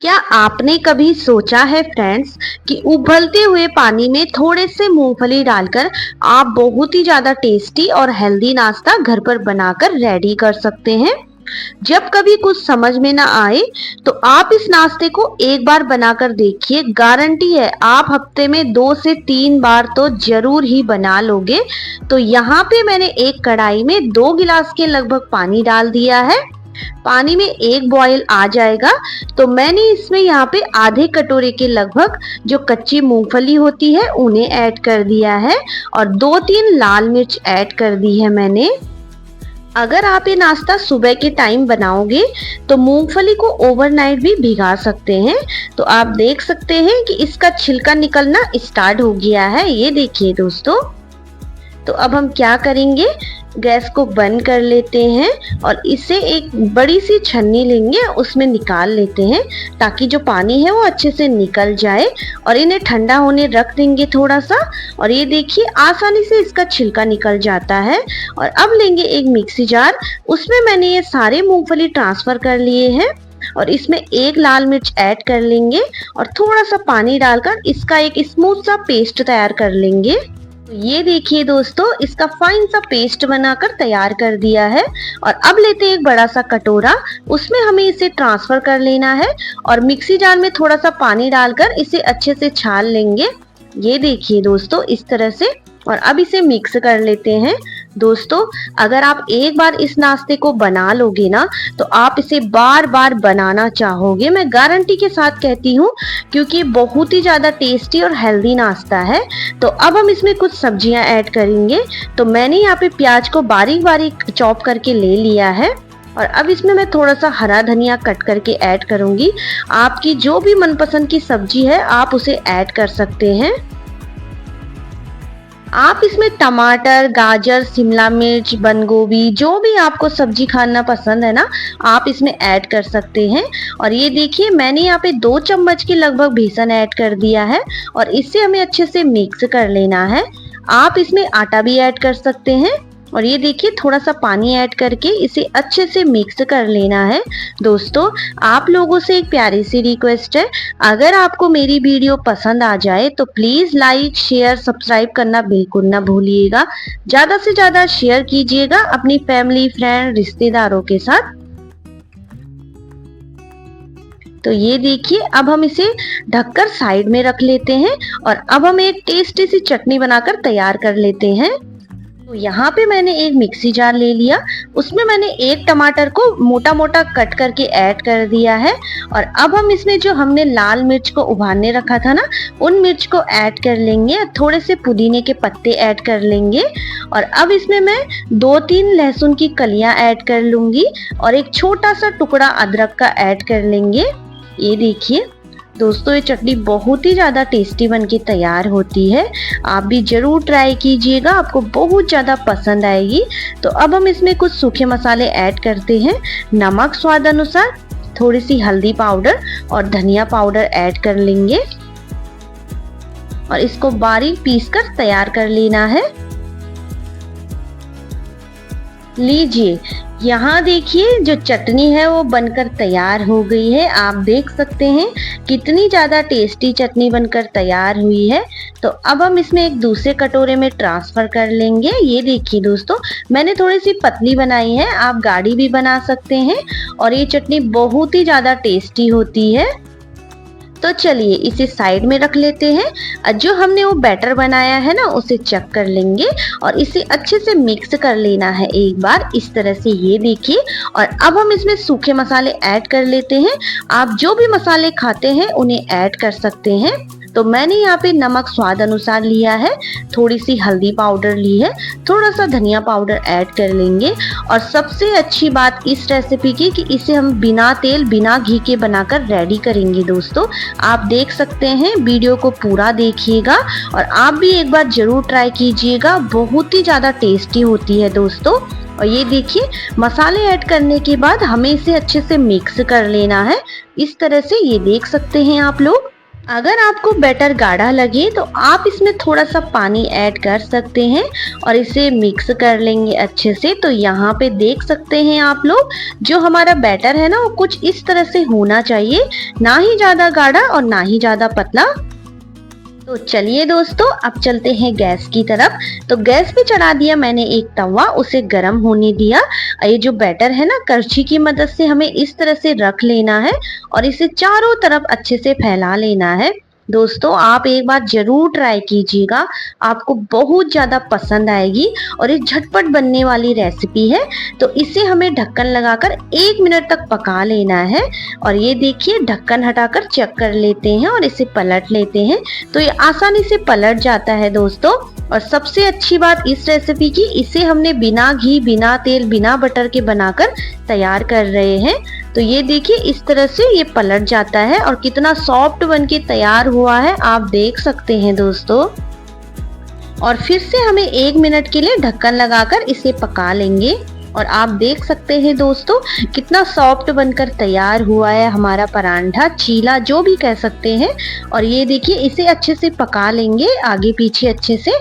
क्या आपने कभी सोचा है फ्रेंड्स कि उबलते हुए पानी में थोड़े से मूंगफली डालकर आप बहुत ही ज्यादा टेस्टी और हेल्दी नाश्ता घर पर बनाकर रेडी कर सकते हैं। जब कभी कुछ समझ में ना आए तो आप इस नाश्ते को एक बार बनाकर देखिए, गारंटी है आप हफ्ते में 2 से 3 बार तो जरूर ही बना लोगे। तो यहाँ पे मैंने एक कढ़ाई में 2 गिलास के लगभग पानी डाल दिया है। पानी में एक बॉयल आ जाएगा तो मैंने इसमें यहाँ पे आधे कटोरे के लगभग जो कच्ची मूंगफली होती है उन्हें ऐड कर दिया है और 2-3 लाल मिर्च ऐड कर दी है मैंने। अगर आप ये नाश्ता सुबह के टाइम बनाओगे तो मूंगफली को ओवरनाइट भी भिगा सकते हैं। तो आप देख सकते हैं कि इसका छिलका निकलना स्टार्ट हो गया है, ये देखिए दोस्तों। तो अब हम क्या करेंगे, गैस को बंद कर लेते हैं और इसे एक बड़ी सी छन्नी लेंगे, उसमें निकाल लेते हैं ताकि जो पानी है वो अच्छे से निकल जाए और इन्हें ठंडा होने रख देंगे थोड़ा सा। और ये देखिए आसानी से इसका छिलका निकल जाता है। और अब लेंगे एक मिक्सी जार, उसमें मैंने ये सारे मूंगफली ट्रांसफर कर लिए हैं और इसमें एक लाल मिर्च ऐड कर लेंगे और थोड़ा सा पानी डालकर इसका एक स्मूथ सा पेस्ट तैयार कर लेंगे। ये देखिए दोस्तों, इसका फाइन सा पेस्ट बनाकर तैयार कर दिया है। और अब लेते हैं एक बड़ा सा कटोरा, उसमें हमें इसे ट्रांसफर कर लेना है और मिक्सी जार में थोड़ा सा पानी डालकर इसे अच्छे से छान लेंगे। ये देखिए दोस्तों इस तरह से। और अब इसे मिक्स कर लेते हैं। दोस्तों अगर आप एक बार इस नाश्ते को बना लोगे ना तो आप इसे बार बार बनाना चाहोगे, मैं गारंटी के साथ कहती हूँ, क्योंकि बहुत ही ज्यादा टेस्टी और हेल्दी नाश्ता है। तो अब हम इसमें कुछ सब्जियां ऐड करेंगे। तो मैंने यहाँ पे प्याज को बारीक बारीक चॉप करके ले लिया है और अब इसमें मैं थोड़ा सा हरा धनिया कट करके ऐड करूंगी। आपकी जो भी मनपसंद की सब्जी है आप उसे ऐड कर सकते हैं। आप इसमें टमाटर, गाजर, शिमला मिर्च, बंद गोभी, जो भी आपको सब्जी खाना पसंद है ना आप इसमें ऐड कर सकते हैं। और ये देखिए मैंने यहाँ पे 2 चम्मच के लगभग बेसन ऐड कर दिया है और इससे हमें अच्छे से मिक्स कर लेना है। आप इसमें आटा भी ऐड कर सकते हैं और ये देखिए थोड़ा सा पानी ऐड करके इसे अच्छे से मिक्स कर लेना है। दोस्तों आप लोगों से एक प्यारी सी रिक्वेस्ट है, अगर आपको मेरी वीडियो पसंद आ जाए तो प्लीज लाइक, शेयर, सब्सक्राइब करना बिल्कुल ना भूलिएगा। ज्यादा से ज्यादा शेयर कीजिएगा अपनी फैमिली, फ्रेंड, रिश्तेदारों के साथ। तो ये देखिए अब हम इसे ढककर साइड में रख लेते हैं और अब हम एक टेस्टी सी चटनी बनाकर तैयार कर लेते हैं। तो यहाँ पे मैंने एक मिक्सी जार ले लिया, उसमें मैंने एक टमाटर को मोटा मोटा कट करके ऐड कर दिया है और अब हम इसमें जो हमने लाल मिर्च को उबालने रखा था ना उन मिर्च को ऐड कर लेंगे, थोड़े से पुदीने के पत्ते ऐड कर लेंगे और अब इसमें मैं 2-3 लहसुन की कलियां ऐड कर लूंगी और एक छोटा सा टुकड़ा अदरक का ऐड कर लेंगे। ये देखिए दोस्तों ये चटनी बहुत ही ज़्यादा टेस्टी बनके तैयार होती है, आप भी ज़रूर ट्राई कीजिएगा, आपको बहुत ज़्यादा पसंद आएगी। तो अब हम इसमें कुछ सूखे मसाले ऐड करते हैं, नमक स्वाद अनुसार, थोड़ी सी हल्दी पाउडर और धनिया पाउडर ऐड कर लेंगे और इसको बारीक पीसकर तैयार कर लेना है। लीजिए यहाँ देखिए जो चटनी है वो बनकर तैयार हो गई है। आप देख सकते हैं कितनी ज़्यादा टेस्टी चटनी बनकर तैयार हुई है। तो अब हम इसमें एक दूसरे कटोरे में ट्रांसफ़र कर लेंगे। ये देखिए दोस्तों मैंने थोड़ी सी पतली बनाई है, आप गाढ़ी भी बना सकते हैं और ये चटनी बहुत ही ज़्यादा टेस्टी होती है। तो चलिए इसे साइड में रख लेते हैं। जो हमने वो बैटर बनाया है ना उसे चेक कर लेंगे और इसे अच्छे से मिक्स कर लेना है एक बार इस तरह से। ये देखिए और अब हम इसमें सूखे मसाले ऐड कर लेते हैं, आप जो भी मसाले खाते हैं उन्हें ऐड कर सकते हैं। तो मैंने यहाँ पे नमक स्वाद अनुसार लिया है, थोड़ी सी हल्दी पाउडर ली है, थोड़ा सा धनिया पाउडर ऐड कर लेंगे। और सबसे अच्छी बात इस रेसिपी की कि इसे हम बिना तेल बिना घी के बनाकर रेडी करेंगे। दोस्तों आप देख सकते हैं, वीडियो को पूरा देखिएगा और आप भी एक बार जरूर ट्राई कीजिएगा, बहुत ही ज़्यादा टेस्टी होती है दोस्तों। और ये देखिए मसाले ऐड करने के बाद हमें इसे अच्छे से मिक्स कर लेना है इस तरह से, ये देख सकते हैं आप लोग। अगर आपको बैटर गाढ़ा लगे तो आप इसमें थोड़ा सा पानी ऐड कर सकते हैं और इसे मिक्स कर लेंगे अच्छे से। तो यहाँ पे देख सकते हैं आप लोग, जो हमारा बैटर है ना वो कुछ इस तरह से होना चाहिए, ना ही ज्यादा गाढ़ा और ना ही ज्यादा पतला। तो चलिए दोस्तों, अब चलते हैं गैस की तरफ। तो गैस पे चढ़ा दिया मैंने एक तवा, उसे गर्म होने दिया। ये जो बैटर है ना, करछी की मदद से हमें इस तरह से रख लेना है और इसे चारों तरफ अच्छे से फैला लेना है। दोस्तों आप एक बार जरूर ट्राई कीजिएगा, आपको बहुत ज़्यादा पसंद आएगी और ये झटपट बनने वाली रेसिपी है। तो इसे हमें ढक्कन लगाकर 1 मिनट तक पका लेना है। और ये देखिए, ढक्कन हटाकर चेक कर लेते हैं और इसे पलट लेते हैं। तो ये आसानी से पलट जाता है दोस्तों। और सबसे अच्छी बात इस रेसिपी की, इसे हमने बिना घी, बिना तेल, बिना बटर के बनाकर तैयार कर रहे हैं। तो ये देखिए, इस तरह से ये पलट जाता है और कितना सॉफ्ट बनके तैयार हुआ है, आप देख सकते हैं दोस्तों। और फिर से हमें 1 मिनट के लिए ढक्कन लगाकर इसे पका लेंगे। और आप देख सकते हैं दोस्तों, कितना सॉफ्ट बनकर तैयार हुआ है हमारा परांठा, चीला जो भी कह सकते हैं। और ये देखिए, इसे अच्छे से पका लेंगे आगे पीछे अच्छे से।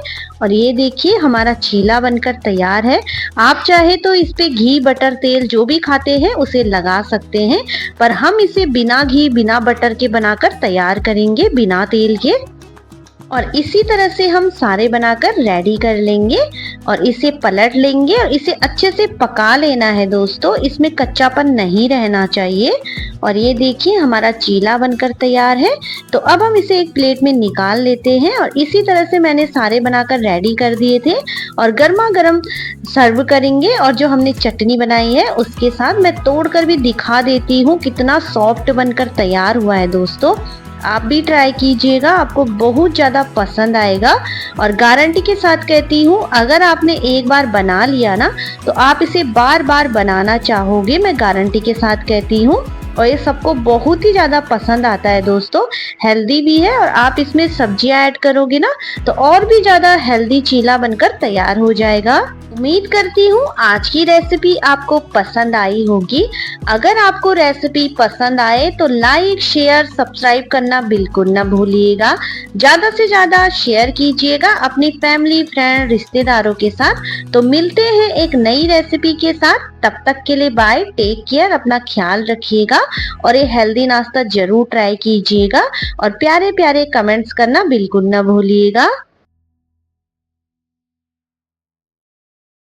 और ये देखिए, हमारा चीला बनकर तैयार है। आप चाहे तो इस पे घी, बटर, तेल जो भी खाते हैं उसे लगा सकते हैं, पर हम इसे बिना घी, बिना बटर के बनाकर तैयार करेंगे, बिना तेल के। और इसी तरह से हम सारे बनाकर रेडी कर लेंगे और इसे पलट लेंगे और इसे अच्छे से पका लेना है दोस्तों, इसमें कच्चापन नहीं रहना चाहिए। और ये देखिए, हमारा चीला बनकर तैयार है। तो अब हम इसे एक प्लेट में निकाल लेते हैं और इसी तरह से मैंने सारे बनाकर रेडी कर दिए थे और गर्मा गर्म सर्व करेंगे। और जो हमने चटनी बनाई है उसके साथ मैं तोड़कर भी दिखा देती हूँ, कितना सॉफ्ट बनकर तैयार हुआ है दोस्तों। आप भी ट्राई कीजिएगा, आपको बहुत ज़्यादा पसंद आएगा। और गारंटी के साथ कहती हूँ, अगर आपने एक बार बना लिया ना तो आप इसे बार बार बनाना चाहोगे, मैं गारंटी के साथ कहती हूँ। और ये सबको बहुत ही ज़्यादा पसंद आता है दोस्तों, हेल्दी भी है। और आप इसमें सब्जियां ऐड करोगे ना तो और भी ज़्यादा हेल्दी चीला बनकर तैयार हो जाएगा। उम्मीद करती हूँ आज की रेसिपी आपको पसंद आई होगी। अगर आपको रेसिपी पसंद आए तो लाइक, शेयर, सब्सक्राइब करना बिल्कुल ना भूलिएगा। ज़्यादा से ज़्यादा शेयर कीजिएगा अपनी फैमिली, फ्रेंड, रिश्तेदारों के साथ। तो मिलते हैं एक नई रेसिपी के साथ, तब तक के लिए बाय, टेक केयर, अपना ख्याल रखिएगा और ये हेल्दी नाश्ता जरूर ट्राई कीजिएगा और प्यारे प्यारे कमेंट्स करना बिल्कुल ना भूलिएगा।